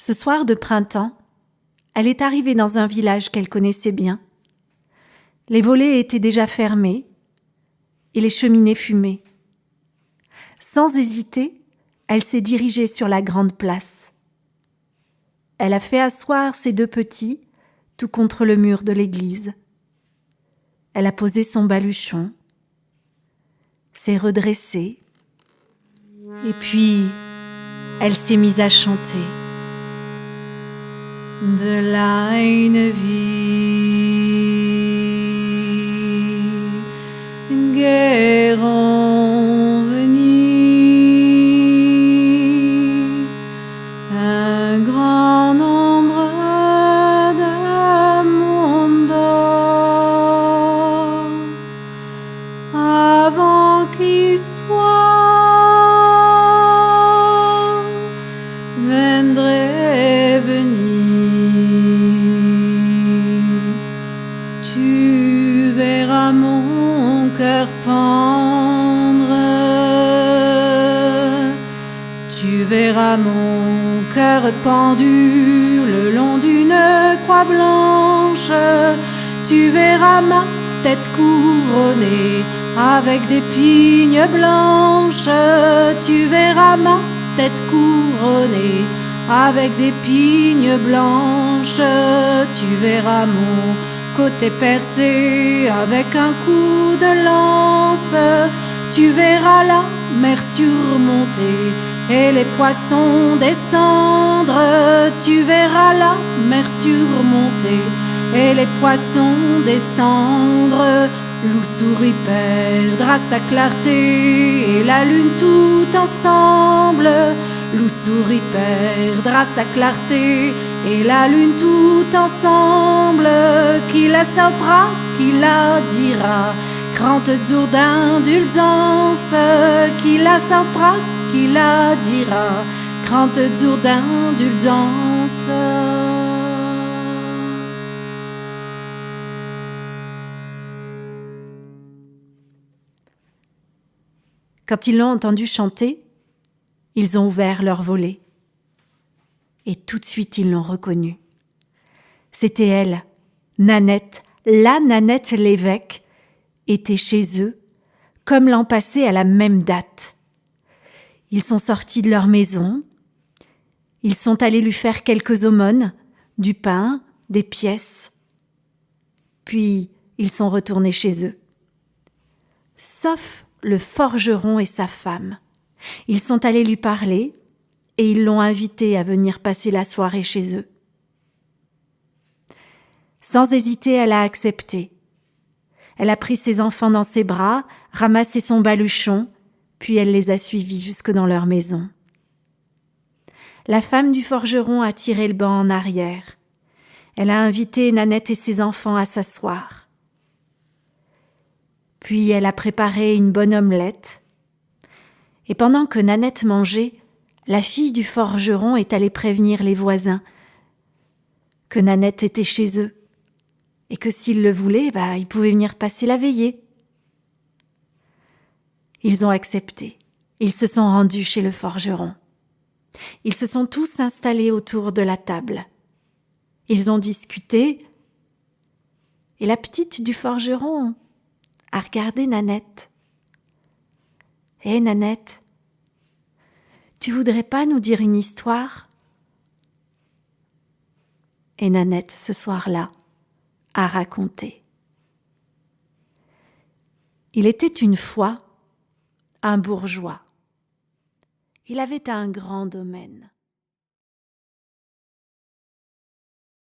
Ce soir de printemps, elle est arrivée dans un village qu'elle connaissait bien. Les volets étaient déjà fermés et les cheminées fumaient. Sans hésiter, elle s'est dirigée sur la grande place. Elle a fait asseoir ses deux petits tout contre le mur de l'église. Elle a posé son baluchon, s'est redressée, et puis elle s'est mise à chanter. De l'eine vie, guérons venir, un grand nombre de monde avant qu'il soit, viendrait venir. Tu verras mon cœur pendre, tu verras mon cœur pendu le long d'une croix blanche, tu verras ma tête couronnée avec des pignes blanches, tu verras ma tête couronnée avec des pignes blanches, tu verras mon côté percé avec un coup de lance, tu verras la mer surmontée et les poissons descendre, tu verras la mer surmontée et les poissons descendre. Loup-souris perdra sa clarté et la lune tout ensemble. Loup-souris perdra sa clarté et la lune tout ensemble. Qui la saura, qui la dira, grand jour d'indulgence. Qui la saura, qui la dira, grand jour d'indulgence. Quand ils l'ont entendu chanter, ils ont ouvert leurs volets. Et tout de suite, ils l'ont reconnue. C'était elle, Nanette, la Nanette l'évêque, était chez eux, comme l'an passé à la même date. Ils sont sortis de leur maison, ils sont allés lui faire quelques aumônes, du pain, des pièces. Puis, ils sont retournés chez eux. Sauf le forgeron et sa femme. Ils sont allés lui parler et ils l'ont invité à venir passer la soirée chez eux. Sans hésiter, elle a accepté. Elle a pris ses enfants dans ses bras, ramassé son baluchon, puis elle les a suivis jusque dans leur maison. La femme du forgeron a tiré le banc en arrière. Elle a invité Nanette et ses enfants à s'asseoir. Puis elle a préparé une bonne omelette. Et pendant que Nanette mangeait, la fille du forgeron est allée prévenir les voisins que Nanette était chez eux et que s'ils le voulaient, ils pouvaient venir passer la veillée. Ils ont accepté. Ils se sont rendus chez le forgeron. Ils se sont tous installés autour de la table. Ils ont discuté et la petite du forgeron a regardé Nanette. « Hé, Nanette, tu voudrais pas nous dire une histoire ?» Et Nanette, ce soir-là, a raconté. Il était une fois un bourgeois. Il avait un grand domaine.